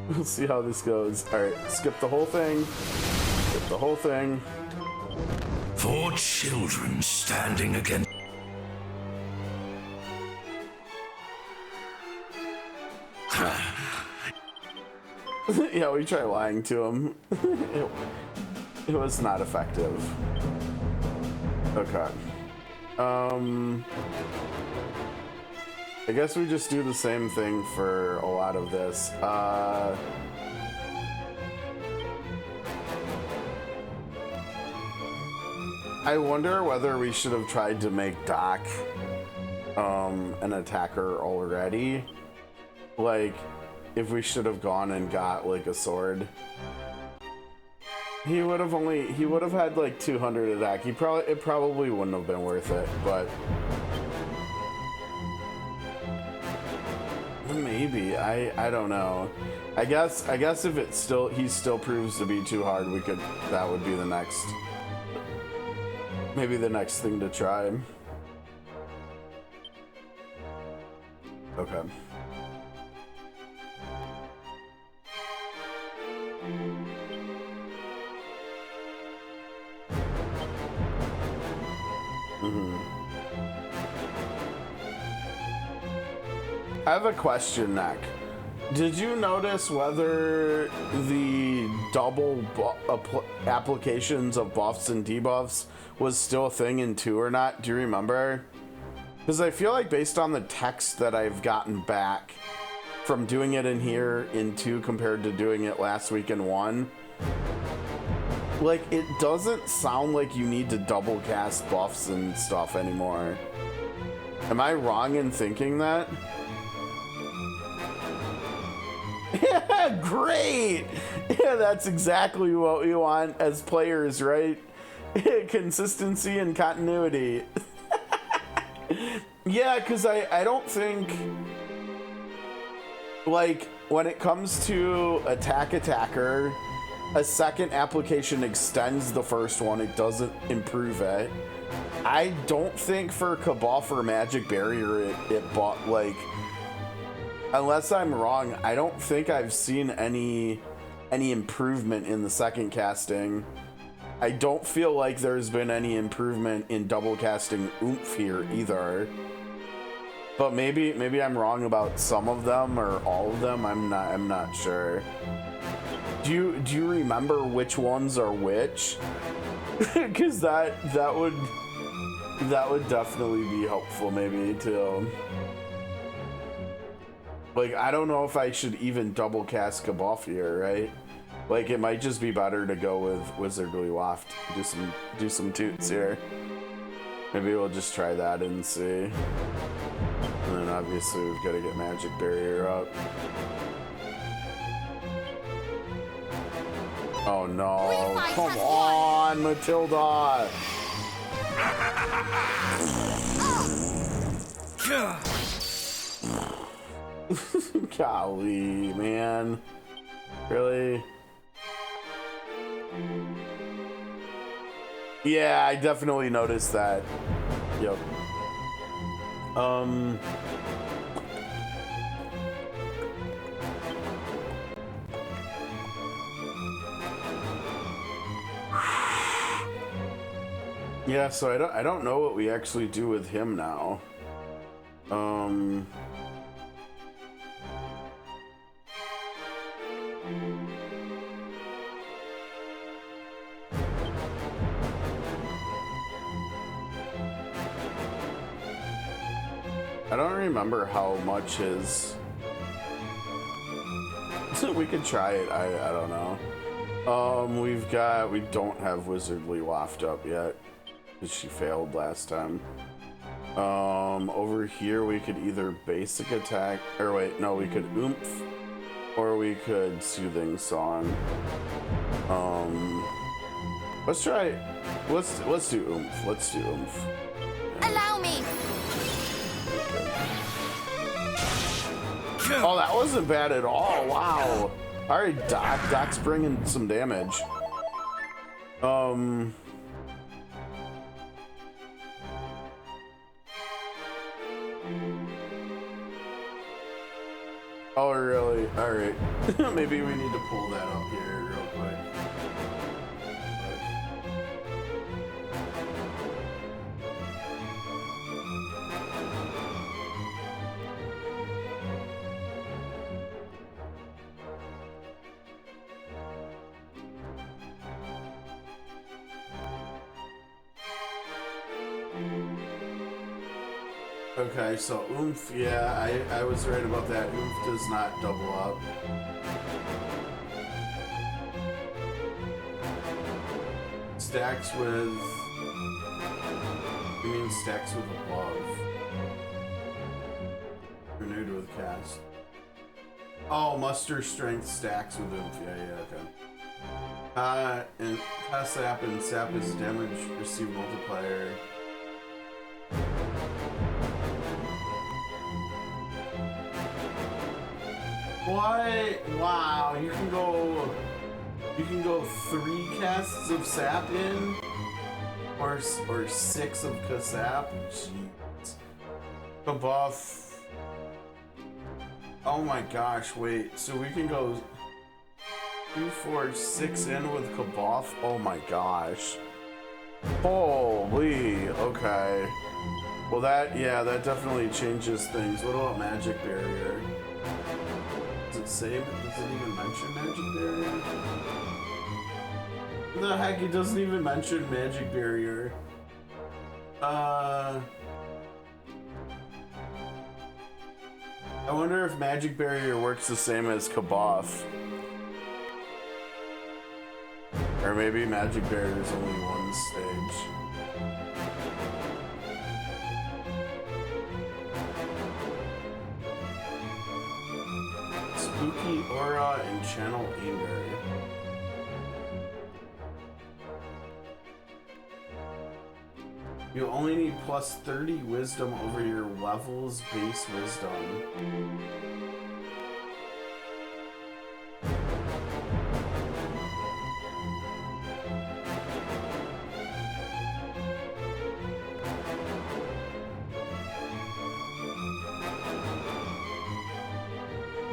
We'll see how this goes. Alright, skip the whole thing. Skip the whole thing. 4 children standing against... Yeah, we tried lying to him. It was not effective. Okay. I guess we just do the same thing for a lot of this. I wonder whether we should have tried to make Doc an attacker already. Like, if we should have gone and got like a sword. He would have had like 200 attack. It probably wouldn't have been worth it, but maybe. I don't know. I guess if he still proves to be too hard, that would be the next, maybe the next thing to try. Okay. I have a question, Nick. Did you notice whether the double applications of buffs and debuffs was still a thing in 2 or not? Do you remember? Because I feel like based on the text that I've gotten back from doing it in here in 2 compared to doing it last week in 1, like, it doesn't sound like you need to double cast buffs and stuff anymore. Am I wrong in thinking that? Yeah, great! Yeah, that's exactly what we want as players, right? Consistency and continuity. Yeah, because I don't think, like, when it comes to attacker, a second application extends the first one, it doesn't improve it. I don't think for Kabuff or Magic Barrier it bought, like, unless I'm wrong, I don't think I've seen any improvement in the second casting. I don't feel like there's been any improvement in double casting Oomph here either. But maybe I'm wrong about some of them or all of them. I'm not sure. Do you remember which ones are which? Because that would definitely be helpful, maybe, too. Like, I don't know if I should even double cast Kabuff here, right? Like, it might just be better to go with Wizardly Waft. Do some toots here. Maybe we'll just try that and see. And then obviously we've got to get Magic Barrier up. Oh no, come on, Matilda! Golly, man. Really? Yeah, I definitely noticed that. Yep. Yeah, so I don't know what we actually do with him now. I don't remember how much his... We could try it, I don't know. We don't have Wizardly Waft up yet, because she failed last time. Over here we could either basic attack, or wait, no, we could Oomph, or we could Soothing Song. Let's do Oomph. Let's do Oomph. Allow me. Oh, that wasn't bad at all. Wow. All right, Doc's bringing some damage. Oh, really? All right. Maybe we need to pull that up here real quick. Okay, so oomph, yeah, I was right about that. Oomph does not double up. Stacks with... You mean stacks with above. Renewed with cast. Oh, muster strength stacks with oomph, yeah, okay. And cast sap and sap is damage received multiplier. What? Wow, you can go 3 casts of sap in, or 6 of Kasap. Jeez. The buff. Oh my gosh! Wait, so we can go 2, 4, 6 in with Kaboth. Oh my gosh! Holy. Okay. Well, that definitely changes things. What about magic barrier? Does it say? Does it even mention magic barrier? What the heck? It doesn't even mention magic barrier. I wonder if magic barrier works the same as Kaboth. Or maybe magic barrier is only one stage. Spooky aura and channel anger. You only need plus 30 wisdom over your level's base wisdom.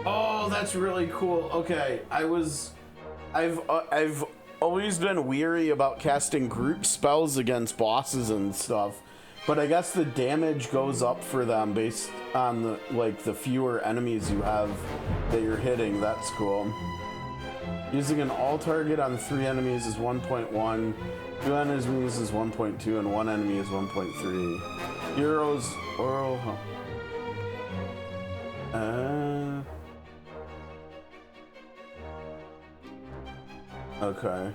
Oh, that's really cool. Okay, I've always been weary about casting group spells against bosses and stuff, but I guess the damage goes up for them based on the fewer enemies you have that you're hitting. That's cool. Using an all target on 3 enemies is 1.1, 2 enemies is 1.2, and 1 enemy is 1.3. Heroes oral. Okay.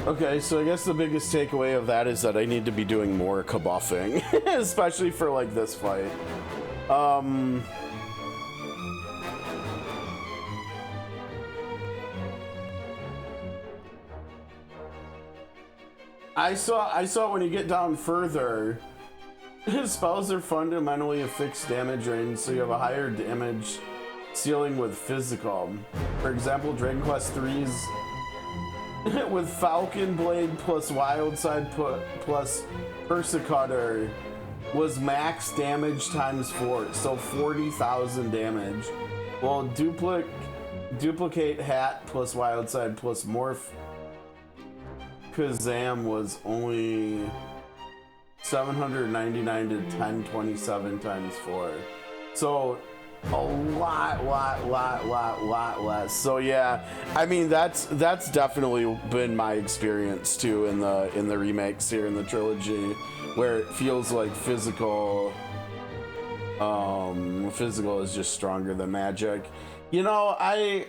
Okay, so I guess the biggest takeaway of that is that I need to be doing more kabuffing, especially for like this fight. I saw when you get down further, spells are fundamentally a fixed damage range, so you have a higher damage ceiling with physical. For example, Dragon Quest III's with Falcon Blade plus Wildside plus Persecutor was max damage times 4, so 40,000 damage. Well, Duplicate Hat plus Wildside plus Morph Kazam was only 799 to 1027 times 4. So a lot less. So yeah, I mean that's definitely been my experience too in the remakes here in the trilogy, where it feels like physical is just stronger than magic. You know, I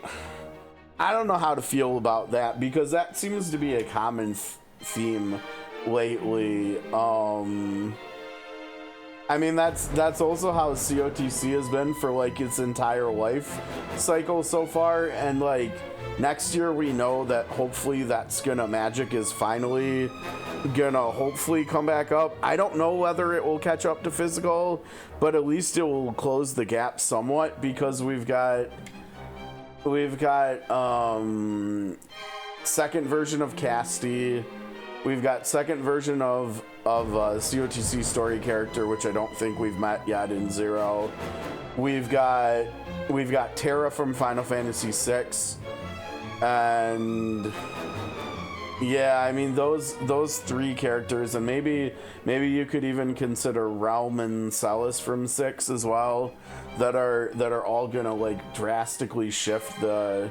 don't know how to feel about that, because that seems to be a common theme lately. I mean, that's also how COTC has been for like its entire life cycle so far, and like next year we know that hopefully Magic is finally gonna hopefully come back up. I don't know whether it will catch up to physical, but at least it will close the gap somewhat, because we've got second version of Casty. We've got second version of COTC story character, which I don't think we've met yet in Zero. We've got Terra from Final Fantasy VI, and yeah, I mean those three characters, and maybe you could even consider Realm and Celis from 6 as well, that are all gonna like drastically shift the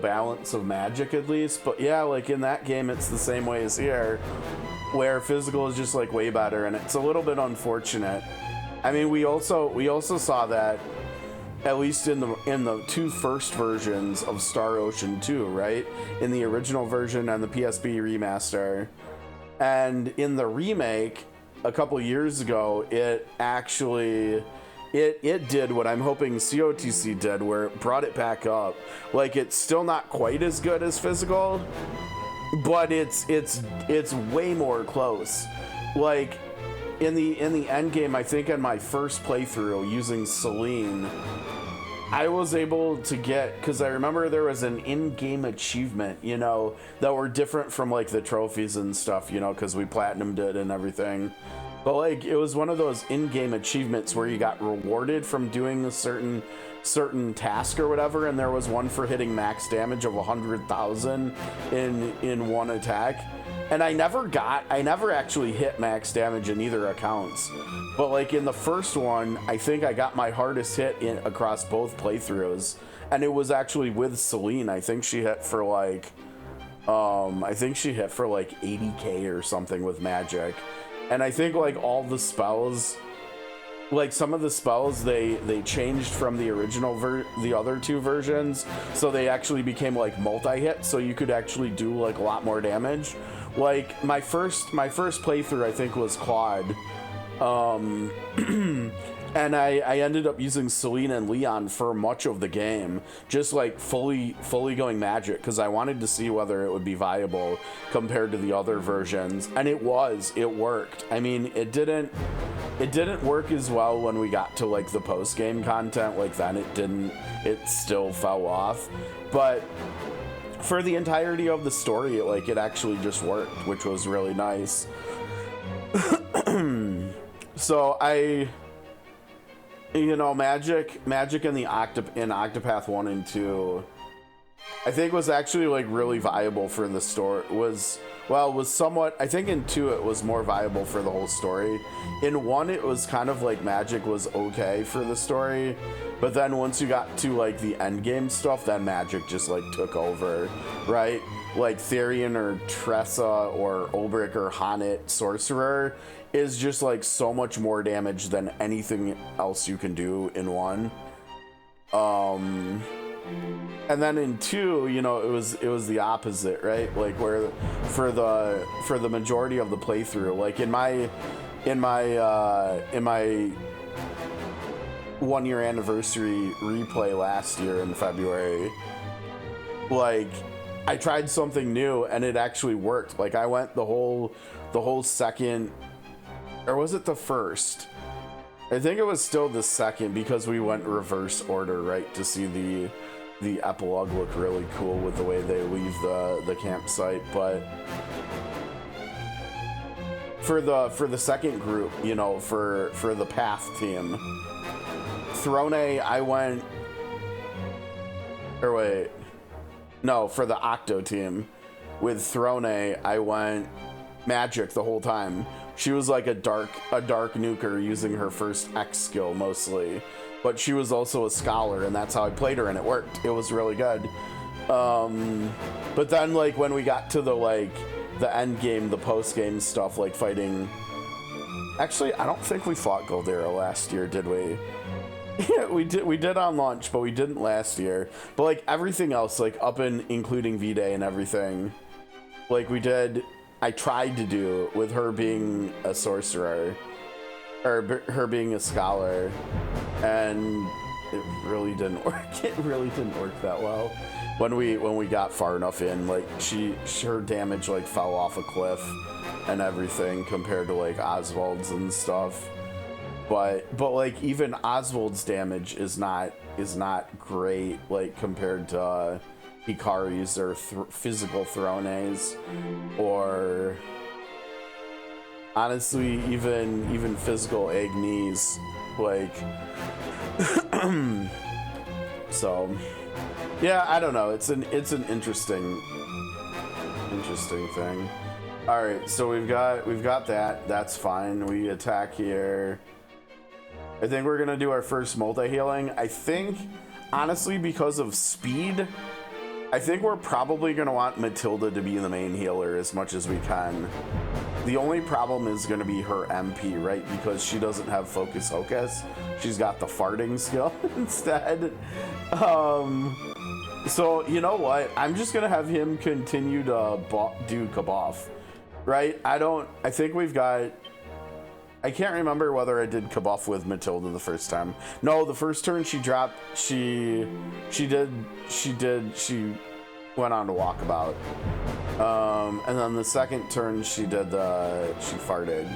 balance of Magic at least. But yeah, like in that game it's the same way as here, where physical is just like way better, and it's a little bit unfortunate. I mean, we also saw that at least in the two first versions of Star Ocean 2, right? In the original version and the PSP remaster. And in the remake a couple years ago, it actually it did what I'm hoping COTC did, where it brought it back up. Like, it's still not quite as good as physical, but it's way more close. Like in the end game, I think in my first playthrough using Celine, I was able to get, because I remember there was an in-game achievement, you know, that were different from like the trophies and stuff, you know, because we platinumed it and everything. But like, it was one of those in-game achievements where you got rewarded from doing a certain task or whatever, and there was one for hitting max damage of 100,000 in one attack. And I never actually hit max damage in either accounts. But like in the first one, I think I got my hardest hit across both playthroughs, and it was actually with Celine. I think she hit for like 80k or something with magic. And I think like all the spells, like some of the spells they changed from the original the other two versions, so they actually became like multi-hit, so you could actually do like a lot more damage. Like my first playthrough, I think, was Claude, and I ended up using Celine and Leon for much of the game, just like fully going magic, because I wanted to see whether it would be viable compared to the other versions, and it worked. I mean, it didn't work as well when we got to like the post-game content. Like then it still fell off, but for the entirety of the story, it actually just worked, which was really nice. So Magic in the Octopath 1 and 2, I think was actually like really viable for the story. Was somewhat, I think in 2 it was more viable for the whole story. In 1 it was kind of like Magic was okay for the story, but then once you got to like the end game stuff, then Magic just like took over, right? Like Therian or Tressa or Ulbrich or Haunted Sorcerer is just like so much more damage than anything else you can do in 1. And then in 2, it was the opposite, right? Like where for the majority of the playthrough, like in my 1-year anniversary replay last year in February, like I tried something new and it actually worked. Like I went the whole second, or was it the first? I think it was still the second, because we went reverse order, right, to see the epilogue look really cool with the way they leave the campsite. But for the second group, for the Path team, Throne, I went, or wait, no, for the Octo team with Throne, I went Magic the whole time. She was like a dark nuker using her first X skill mostly, but she was also a scholar, and that's how I played her, and it worked. It was really good. But then like when we got to the end game, the post game stuff, like fighting. Actually, I don't think we fought Goldera last year, did we? Yeah, we did on launch, but we didn't last year. But like everything else, like up and including V-Day and everything, like I tried to do with her being a sorcerer. or her being a scholar, and it really didn't work. It really didn't work that well when we got far enough in. Like her damage like fell off a cliff and everything compared to like Oswald's and stuff. But like even Oswald's damage is not great like compared to Hikari's or physical Thrones, or honestly even physical Agnes, like so yeah, I don't know, it's an interesting thing. All right, so we've got that. That's fine. We attack here. I think we're gonna do our first multi-healing. I think honestly because of speed, I think we're probably gonna want Matilda to be the main healer as much as we can. The only problem is gonna be her MP, right? Because she doesn't have Focus Hocus. She's got the farting skill instead. So you know what? I'm just gonna have him continue to do Kaboff, right? I think we've got, I can't remember whether I did Kabuff with Matilda the first time. No, the first turn she dropped, she went on to Walkabout. And then the second turn she farted.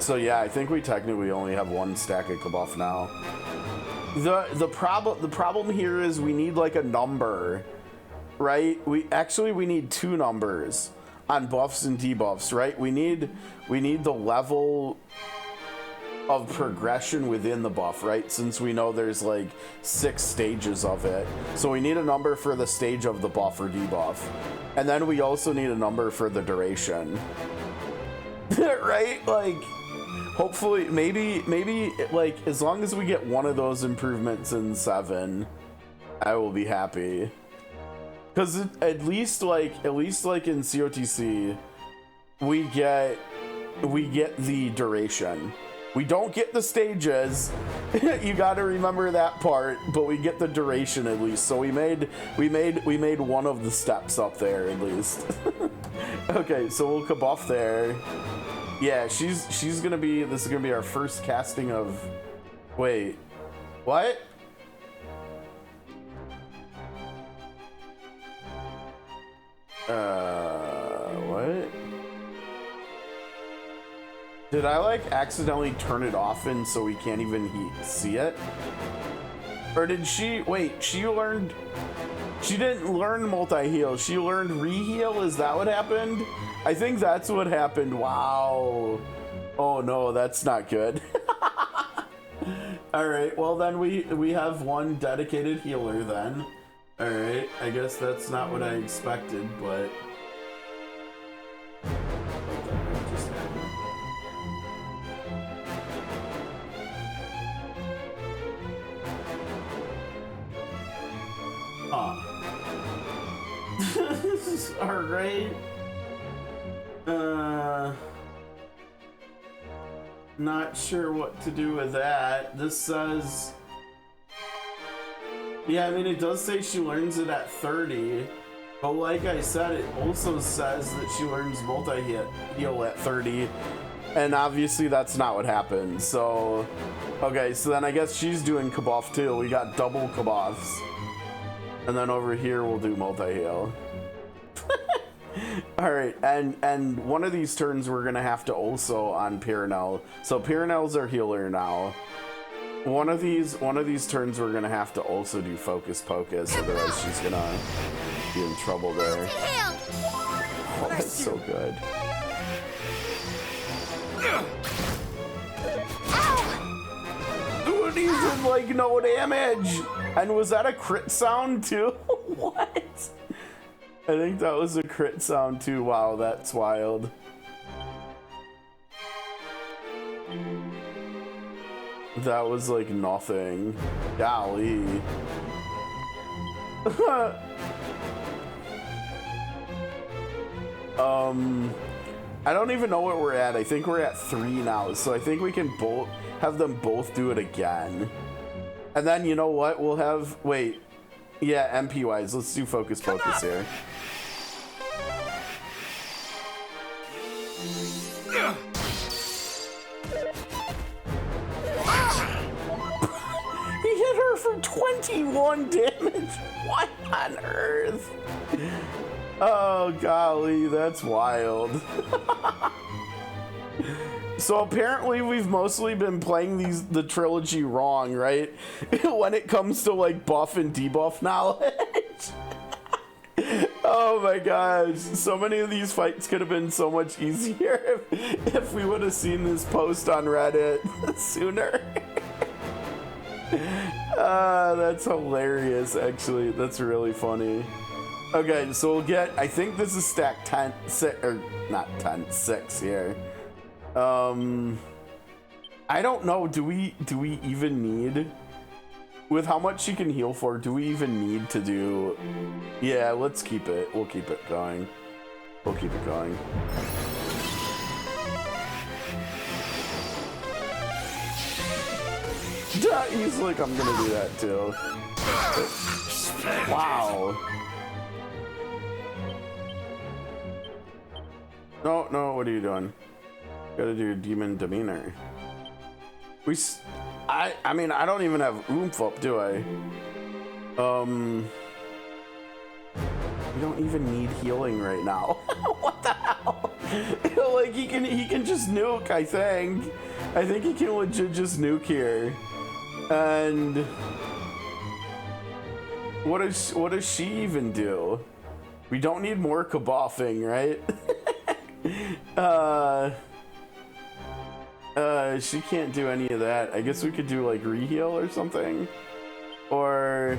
So yeah, I think we technically only have one stack of Kabuff now. The problem here is we need like a number, right? We need two numbers on buffs and debuffs, right? We need the level of progression within the buff, right? Since we know there's like 6 stages of it. So we need a number for the stage of the buff or debuff. And then we also need a number for the duration. Right? Like hopefully maybe like as long as we get one of those improvements in 7, I will be happy. Because at least like in COTC, we get the duration. We don't get the stages. You got to remember that part, but we get the duration at least. So we made one of the steps up there at least. Okay, so we'll Kabuff there. Yeah, she's gonna be. This is gonna be our first casting of. Wait, what? What? Did I like accidentally turn it off and so we can't even see it? Or did she, wait, she didn't learn multi-heal, she learned re-heal, is that what happened? I think that's what happened, wow. Oh no, that's not good. Alright, well then we have one dedicated healer then. Alright, I guess that's not what I expected, but... Alright. Not sure what to do with that. This says... Yeah, I mean, it does say she learns it at 30, but like I said, it also says that she learns multi-heal at 30, and obviously that's not what happened, so... Okay, so then I guess she's doing Kabuff too. We got double Kabuffs. And then over here we'll do multi-heal. Alright, and one of these turns we're gonna have to also on Piranel. So Piranel's our healer now. One of these turns we're gonna have to also do Focus Pocus, otherwise she's gonna be in trouble there. Oh, that's so good. Dude, he's in like no damage! And was that a crit sound too? What? I think that was a crit sound too. Wow, that's wild. That was like nothing. Golly. I don't even know what we're at. I think we're at 3 now, so I think we can both have them both do it again. And then you know what? We'll have, wait. Yeah, MP wise, let's do Focus Pocus here. 21 damage? What on earth? Oh, golly, that's wild. So apparently we've mostly been playing the trilogy wrong, right? When it comes to like buff and debuff knowledge. Oh my gosh, so many of these fights could have been so much easier if we would have seen this post on Reddit sooner. That's hilarious, actually. That's really funny. Okay, so we'll get, I think this is stack 10, 6, or not 10, 6 here. I don't know, do we even need, with how much she can heal for, do we even need to do, yeah, let's keep it, we'll keep it going. We'll keep it going. He's like, I'm gonna do that too. Wow. No, what are you doing? Gotta do demon demeanor. I mean, I don't even have oomph up, do I? We don't even need healing right now. What the hell? Like he can just nuke, I think. I think he can legit just nuke here. And what does she even do? We don't need more kaboffing, right? She can't do any of that. I guess we could do like reheal or something. Or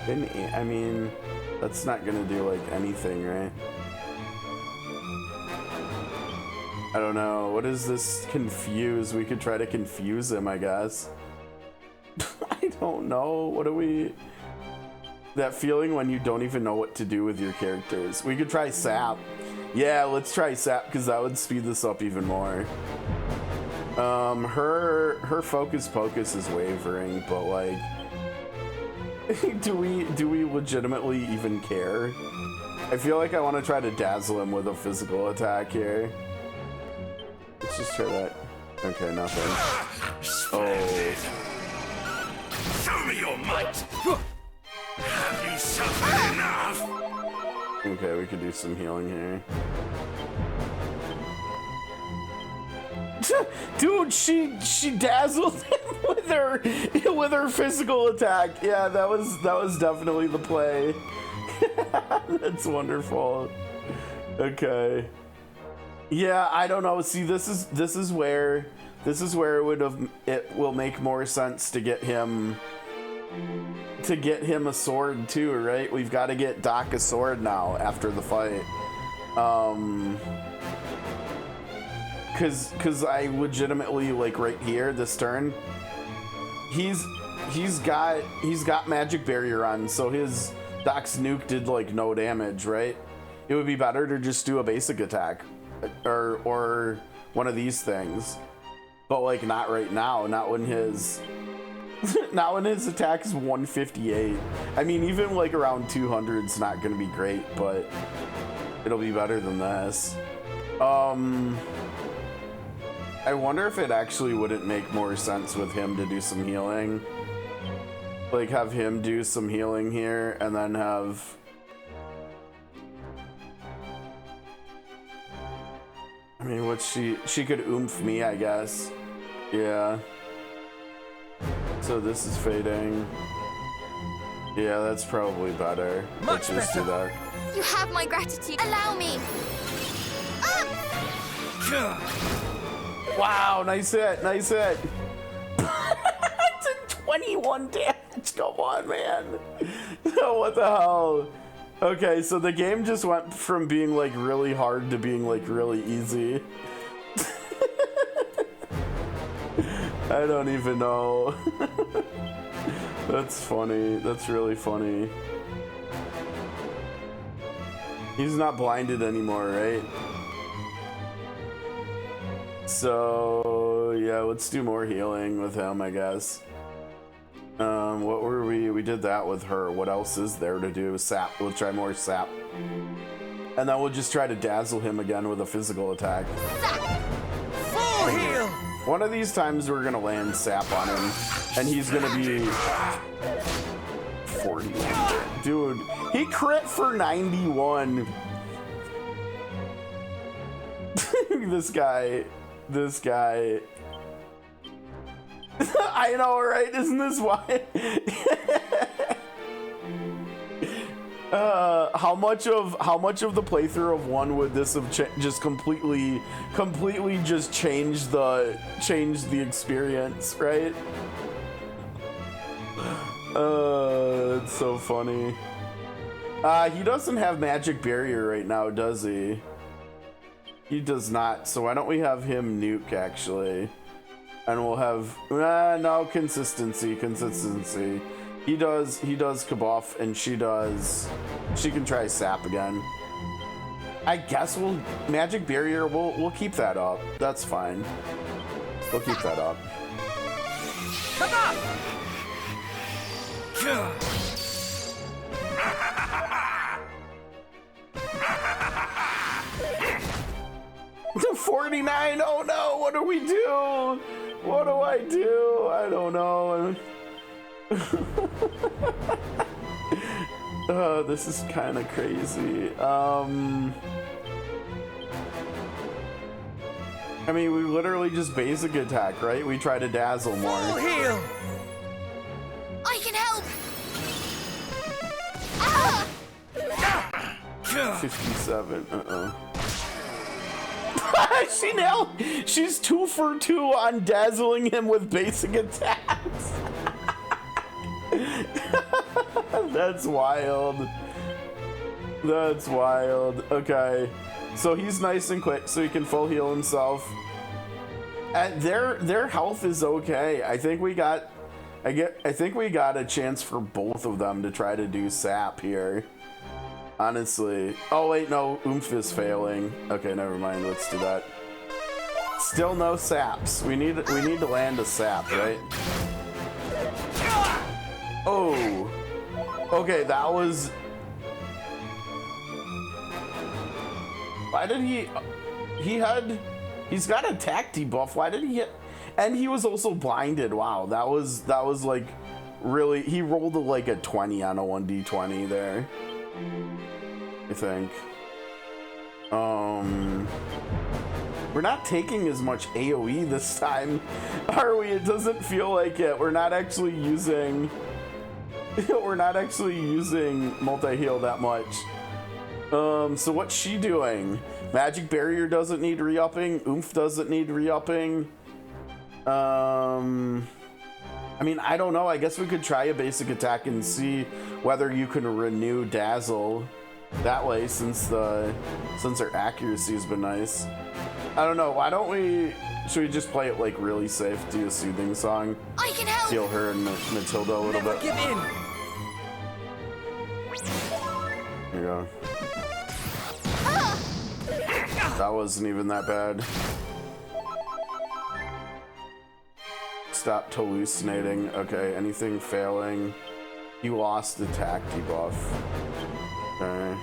I mean, that's not gonna do like anything, right? I don't know. What is this confuse? We could try to confuse him, I guess. I don't know. What do we... That feeling when you don't even know what to do with your characters. We could try sap. Yeah, let's try sap because that would speed this up even more. Her focus pocus is wavering, but like, do we legitimately even care? I feel like I want to try to dazzle him with a physical attack here. Let's just try that. Okay, nothing. Oh. Show me your might. Have you suffered enough? Okay, we could do some healing here. Dude, she dazzled him with her physical attack. Yeah, that was definitely the play. That's wonderful. Okay. Yeah, I don't know. See, this is where it will make more sense to get him a sword too, right? We've got to get Doc a sword now after the fight. Cause I legitimately, like, right here this turn, he's got magic barrier on, so his Doc's nuke did like no damage, right? It would be better to just do a basic attack or one of these things, but like not right now, not when his not when his attack is 158. I mean, even like around 200 is not gonna be great, but it'll be better than this. I wonder if it actually wouldn't make more sense with him to do some healing. Like have him do some healing here and then have... I mean, what she could oomph me, I guess. Yeah. So this is fading. Yeah, that's probably better. Let's just do that. You have my gratitude. Allow me. Wow, nice hit, nice hit. It's a 21 damage. Come on, man. What the hell? Okay, so the game just went from being like really hard to being like really easy. I don't even know. That's funny. That's really funny. He's not blinded anymore, right? So yeah, let's do more healing with him, I guess. What were we did that with her. What else is there to do? Sap. We'll try more sap. And then we'll just try to dazzle him again with a physical attack. Full heal. One of these times we're gonna land sap on him, and he's gonna be 41. Dude, he crit for 91. This guy. I know, right? Isn't this why? How much of the playthrough of 1 would this have just completely just changed the experience, right? It's so funny. He doesn't have magic barrier right now, does he? He does not. So why don't we have him nuke actually? And we'll have no consistency. He does Kabuff, and she can try sap again. I guess magic barrier, we'll keep that up. That's fine. We'll keep that up. Come on! 49. Oh no, what do we do? What do I do? I don't know. This is kind of crazy. I mean, we literally just basic attack, right? We try to dazzle more. Full heal! I can help. 57. She's 2 for 2 on dazzling him with basic attacks. That's wild. That's wild. Okay, so he's nice and quick, so he can full heal himself. And their health is okay. I think we got a chance for both of them to try to do sap here. Honestly. Oh wait, no, Oomph is failing. Okay, never mind. Let's do that. Still no saps. We need to land a sap, right? Oh. Okay, that was. Why did he's got attack debuff. Why did he hit? And he was also blinded. Wow, that was like really, he rolled like a 20 on a 1d20 there. I think. We're not taking as much AoE this time, are we? It doesn't feel like it. We're not actually using multi-heal that much. So what's she doing? Magic barrier doesn't need re-upping. Oomph doesn't need re-upping. I mean, I don't know. I guess we could try a basic attack and see whether you can renew dazzle that way, since her accuracy has been nice. I don't know. Why don't we? Should we just play it like really safe? Do a soothing song. I can help. Heal her and Matilda a little bit. Give in. Here you go. That wasn't even that bad. Stop hallucinating. Okay, anything failing? You lost attack debuff. Okay.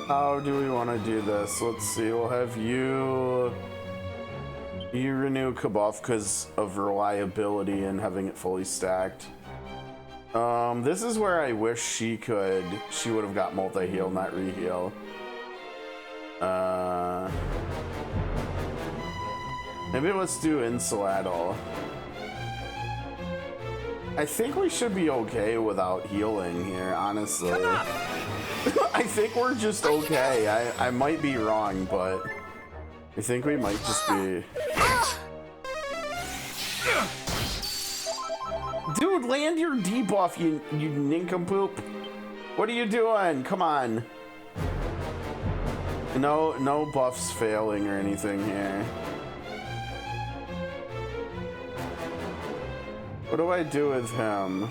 How do we want to do this? Let's see. We'll have you renew Kabuff because of reliability and having it fully stacked. This is where I wish she would have got multi-heal, not re-heal. Maybe let's do Insuladal. I think we should be okay without healing here, honestly. I think we're just okay. I might be wrong, but I think we might just be. Dude, land your debuff, you nincompoop. What are you doing? Come on. No buffs failing or anything here. What do I do with him?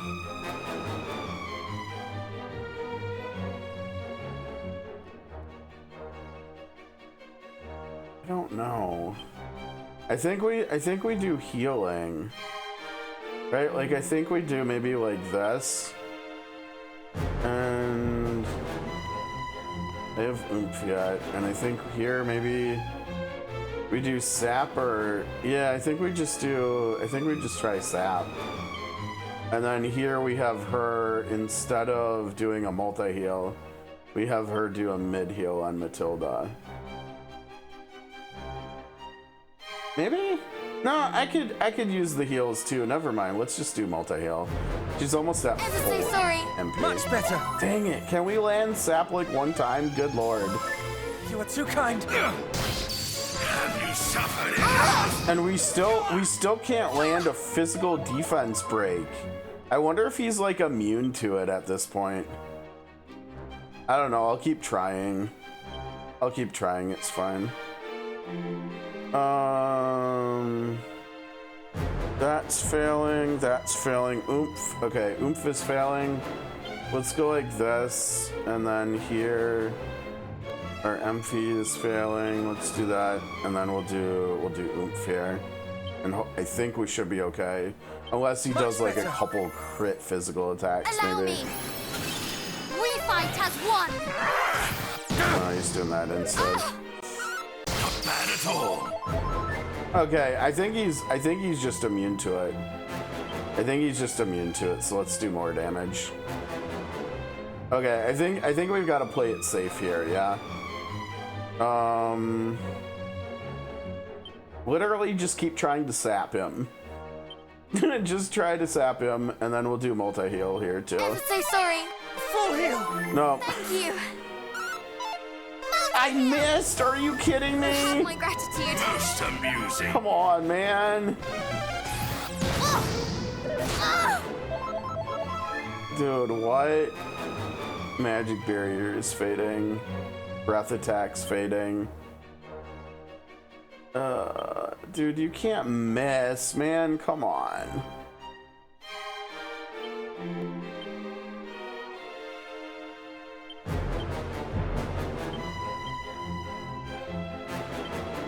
I don't know. I think we do healing. Right? Like I think we do maybe like this. And have oomph yet, and I think here maybe we do sap or yeah, I think we just try sap. And then here we have her, instead of doing a multi-heal, we have her do a mid-heal on Matilda. Maybe? No, I could use the heals too. Never mind. Let's just do multi-heal. She's almost at Ever full so sorry. MP. Much better. Dang it. Can we land sap like one time? Good lord. You are too kind. Have you suffered enough? And we still can't land a physical defense break. I wonder if he's like immune to it at this point. I don't know. I'll keep trying. It's fine. That's failing. Oomph. Okay, oomph is failing. Let's go like this, and then here our MP is failing. Let's do that, and then we'll do oomph here, and I think we should be okay, unless he does like a couple crit physical attacks. Allow maybe. me. We fight as one. No, he's doing that instead. Not bad at all. Okay, I think he's just immune to it. So let's do more damage. Okay, I think we've got to play it safe here. Yeah. Literally just keep trying to sap him. Just try to sap him, and then we'll do multi-heal here too. Ever so sorry. Full heal. No. Thank you. I missed! Are you kidding Have me? my gratitude. Most amusing. Come on, man. Dude, what? Magic barrier is fading. Breath attacks fading. Dude, you can't miss, man. Come on.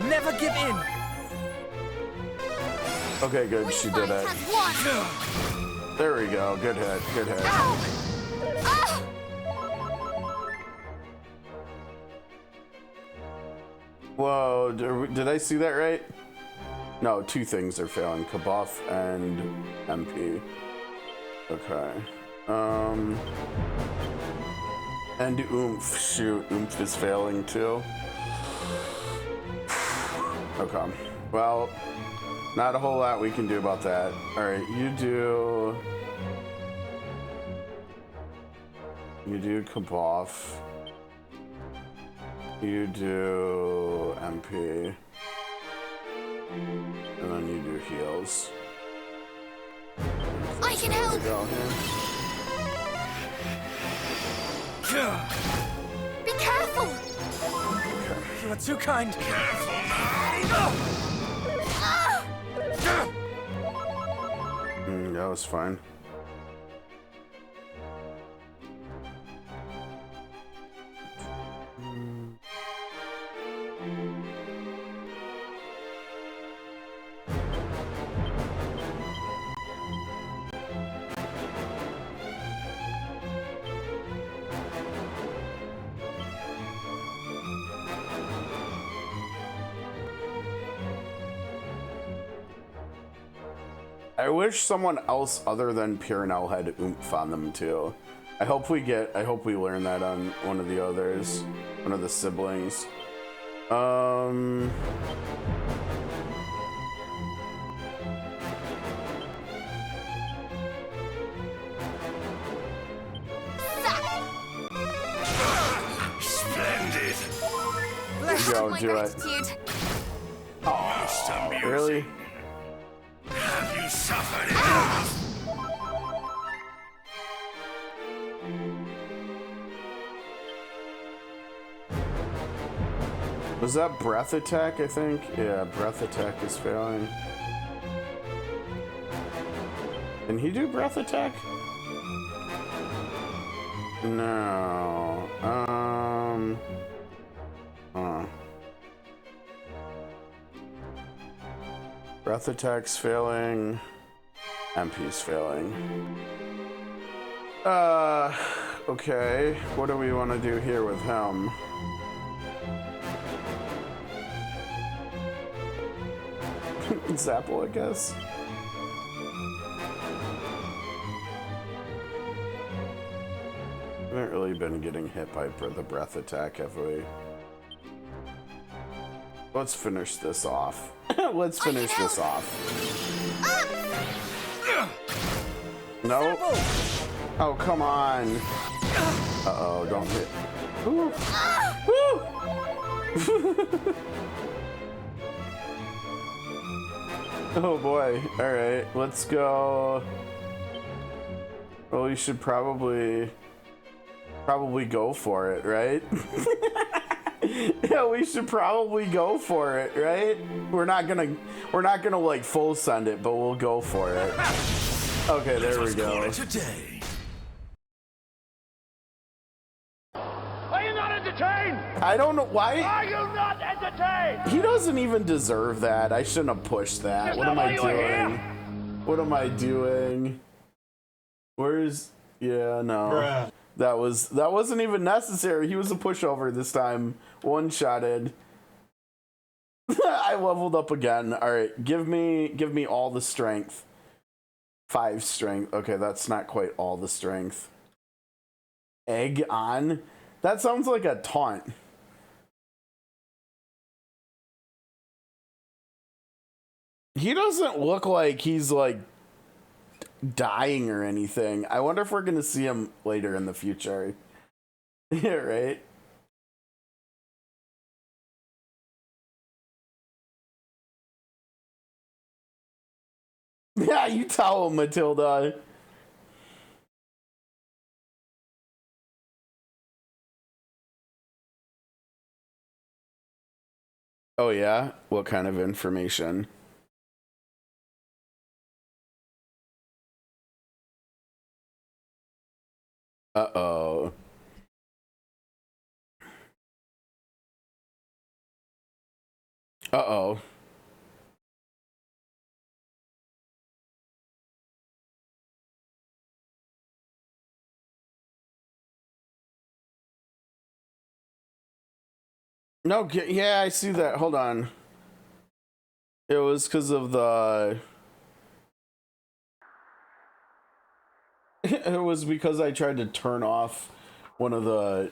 Never give in. Okay, good. We She fight did it. as one. There we go. Good hit. Good hit. Ow! Ah! Whoa, did I see that right? No, two things are failing. Kabuff and MP. Okay. And oomph. Shoot, oomph is failing too. Okay. Well, not a whole lot we can do about that. Alright, you do Kabuff. You do MP. And then you do heals. I can There we help. go here. Be careful. You are too kind. Careful now. Ah! That was fine. I wish someone else other than Piranel had oomph on them too. I hope we learn that on one of the others, one of the siblings. Splendid. Go, My do it. gratitude. Most amusing. Really? Have you suffered enough? Was that breath attack, I think? Yeah, breath attack is failing. Can he do breath attack? No. Breath attack's failing. MP's failing. Okay, what do we want to do here with him? Zapple, I guess. We haven't really been getting hit by the breath attack, have we? Let's finish this off. Let's finish this off. Nope. Oh, come on. Uh-oh, don't hit. Ooh. Woo! Oh boy. Alright, let's go. Well, we should probably go for it, right? Yeah, we should probably go for it, right? We're not gonna like full send it, but we'll go for it. Okay, there we go. Today. Are you not entertained? I don't know why. Are you not entertained? He doesn't even deserve that. I shouldn't have pushed that. What am I doing? What am I doing? Where's... Yeah, no. Bruh. That wasn't even necessary. He was a pushover this time. One-shotted. I leveled up again. All right, give me all the strength. 5 strength. Okay, that's not quite all the strength. Egg on? That sounds like a taunt. He doesn't look like he's like dying or anything. I wonder if we're gonna see him later in the future. Yeah, right? Yeah, you tell him, Matilda. Oh yeah? What kind of information? Uh-oh. Uh-oh. No, yeah, I see that. Hold on. It was because of the... It was because I tried to turn off one of the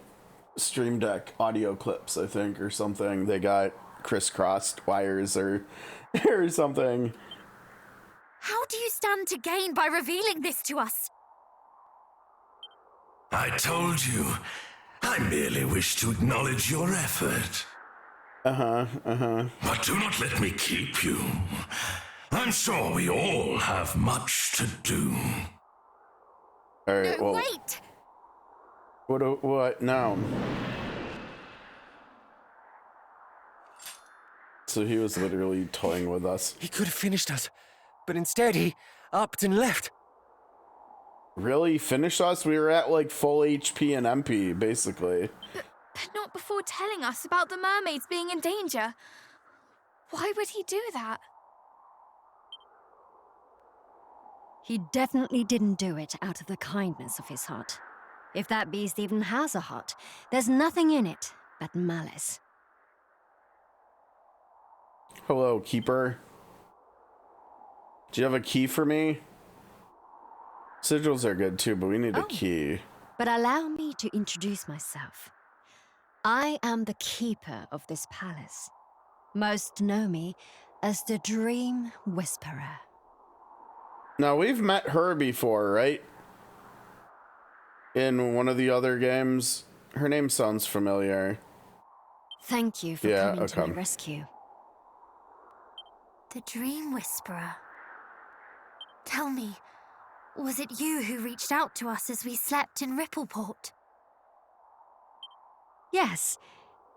Stream Deck audio clips, I think, or something. They got crisscrossed wires or something. How do you stand to gain by revealing this to us? I told you. I merely wish to acknowledge your effort. But do not let me keep you. I'm sure we all have much to do. All right, well... Wait! What now? So he was literally toying with us. He could have finished us, but instead he upped and left. Really? Finished us? We were at like full HP and MP, basically. But not before telling us about the mermaids being in danger. Why would he do that? He definitely didn't do it out of the kindness of his heart. If that beast even has a heart, there's nothing in it but malice. Hello, Keeper. Do you have a key for me? Sigils are good too, but we need a key. But allow me to introduce myself. I am the keeper of this palace. Most know me as the Dream Whisperer. Now, we've met her before, right? In one of the other games. Her name sounds familiar. Thank you for coming to my rescue. The Dream Whisperer. Tell me, was it you who reached out to us as we slept in Rippleport? Yes,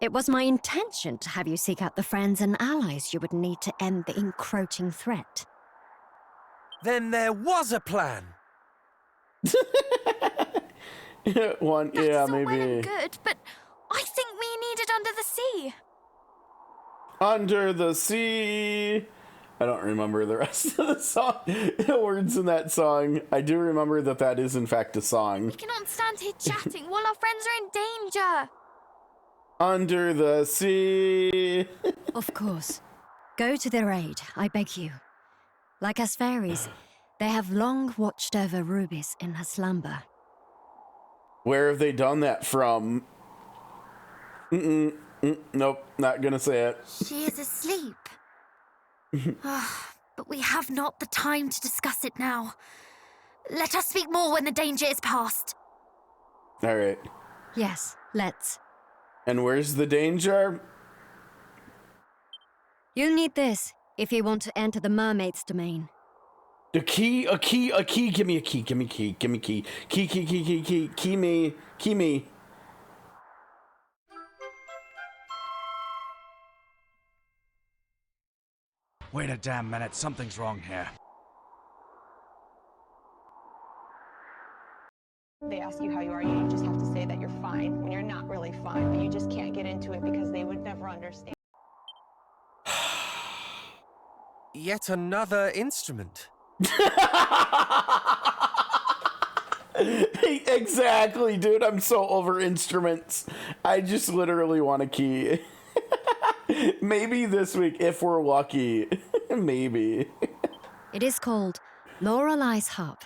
it was my intention to have you seek out the friends and allies you would need to end the encroaching threat. Then there was a plan. One, That's yeah, all maybe. well and good, but I think we need it under the sea. Under the sea. I don't remember the rest of the song, the words in that song. I do remember that that is in fact a song. We cannot stand here chatting while our friends are in danger. Under the sea. Of course. Go to their aid, I beg you. Like us fairies, they have long watched over Rubies in her slumber. Where have they done that from? Nope, not gonna say it. She is asleep. But we have not the time to discuss it now. Let us speak more when the danger is past. All right. Yes, let's. And where's the danger? You'll need this if you want to enter the mermaid's domain. A key. Give me a key. Give me a key. Give me a key. Key me. Wait a damn minute, something's wrong here. They ask you how you are, you just have to say that you're fine when you're not really fine, but you just can't get into it because they would never understand. Yet another instrument. Exactly, dude. I'm so over instruments. I just literally want a key. Maybe this week, if we're lucky. Maybe. It is called Lorelei's Harp.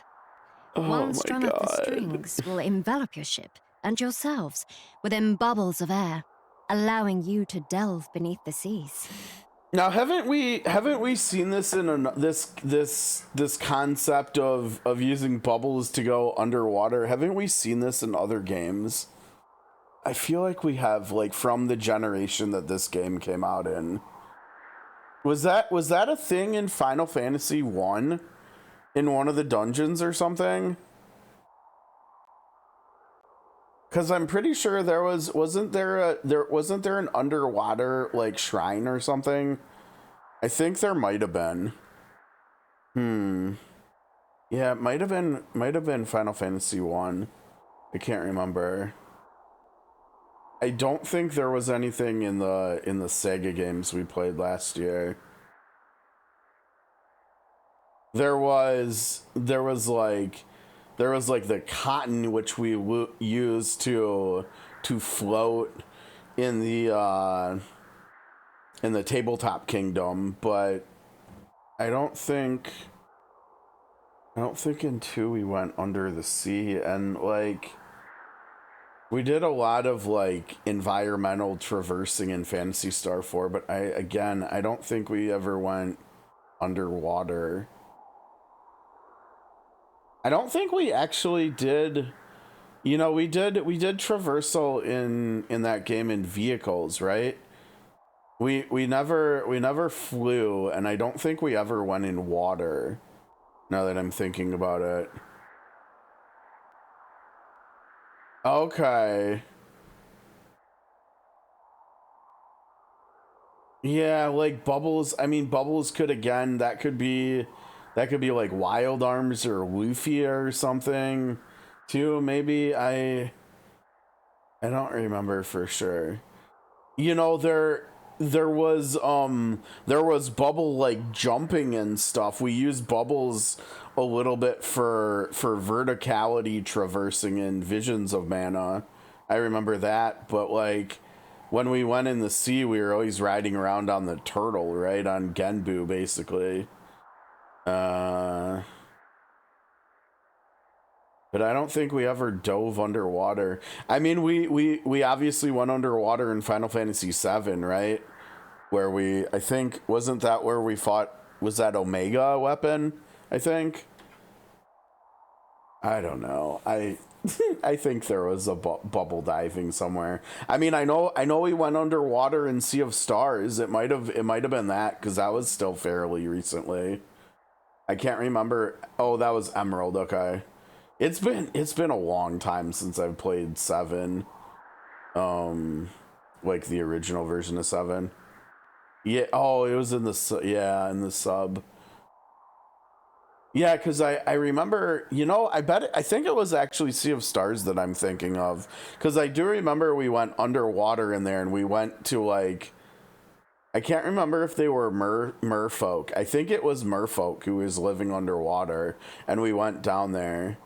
One strum of the strings will envelop your ship and yourselves within bubbles of air, allowing you to delve beneath the seas. Now, haven't we seen this in this concept of using bubbles to go underwater? Haven't we seen this in other games? I feel like we have, like, from the generation that this game came out in. Was that a thing in Final Fantasy 1 in one of the dungeons or something? Because I'm pretty sure there wasn't there an underwater, like, shrine or something? I think there might have been. Yeah, it might have been Final Fantasy 1. I can't remember. I don't think there was anything in the Sega games we played last year. There was like the cotton which we used to float in the tabletop kingdom, but I don't think in 2 we went under the sea, and like we did a lot of like environmental traversing in Phantasy Star 4, but I don't think we ever went underwater. I don't think we actually did. You know, we did traversal in that game in vehicles, right? We never flew, and I don't think we ever went in water. Now that I'm thinking about it. Okay. Yeah, like Bubbles. I mean, Bubbles could, again, that could be like Wild Arms or Luffy or something too. Maybe I don't remember for sure. You know, there was Bubble like jumping and stuff. We used Bubbles a little bit for verticality traversing in Visions of Mana. I remember that, but like when we went in the sea, we were always riding around on the turtle, right? On Genbu, basically. But I don't think we ever dove underwater. I mean, we obviously went underwater in Final Fantasy VII, right? Where I think, wasn't that where we fought, was that Omega weapon, I think? I don't know. I think there was a bubble diving somewhere. I mean, I know we went underwater in Sea of Stars. It might have been that, because that was still fairly recently. I can't remember. Oh, that was Emerald. Okay. It's been a long time since I've played 7. Like the original version of 7. Yeah. Oh, it was in the sub. Yeah, because I remember, you know, I think it was actually Sea of Stars that I'm thinking of, because I do remember we went underwater in there, and we went to like I can't remember if they were merfolk. I think it was merfolk who was living underwater, and we went down there.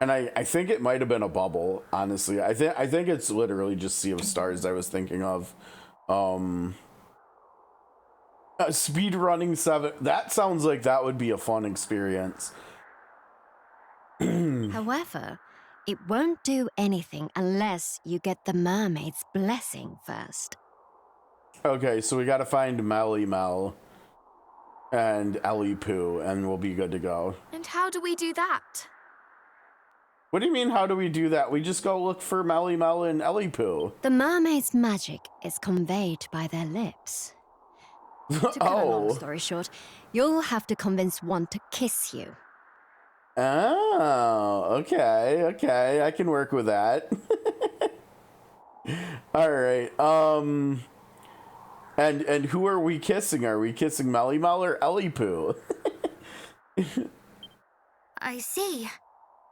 And I think it might have been a bubble, honestly. I think it's literally just Sea of Stars I was thinking of. Speed running 7. That sounds like that would be a fun experience. However, it won't do anything unless you get the mermaid's blessing first. Okay, so we gotta find Melly Mel and Ellie Poo, and we'll be good to go. And how do we do that? What do you mean, how do we do that? We just go look for Melly Mel and Ellie Poo. The mermaid's magic is conveyed by their lips. To cut a long story short, you'll have to convince one to kiss you. Oh, okay, I can work with that. All right, and who are we kissing? Are we kissing Melly Mel or Ellie Poo? I see.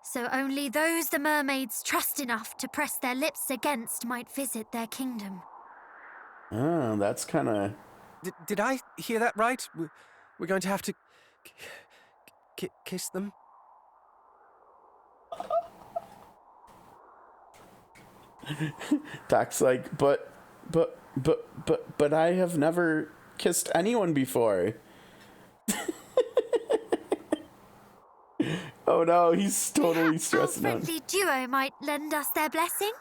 So only those the mermaids trust enough to press their lips against might visit their kingdom. Oh, that's kind of... Did I hear that right? We're going to have to kiss them? Doc's like, but I have never kissed anyone before. Oh no, he's totally stressing Our out. friendly duo might lend us their blessing,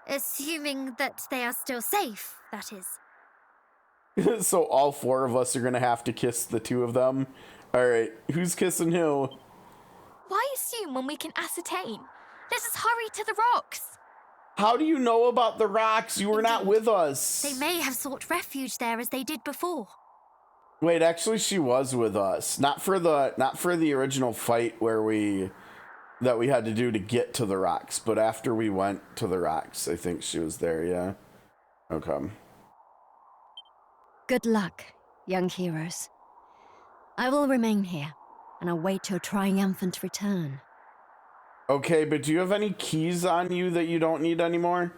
assuming that they are still safe, that is. So all 4 of us are gonna have to kiss the 2 of them. All right, who's kissing who? Why assume when we can ascertain? Let us hurry to the rocks. How do you know about the rocks? You were not with us. They may have sought refuge there as they did before. Wait, actually, she was with us. Not for the original fight where we had to do to get to the rocks, but after we went to the rocks, I think she was there. Yeah. Okay. Good luck, young heroes. I will remain here and await your triumphant return. Okay, but do you have any keys on you that you don't need anymore?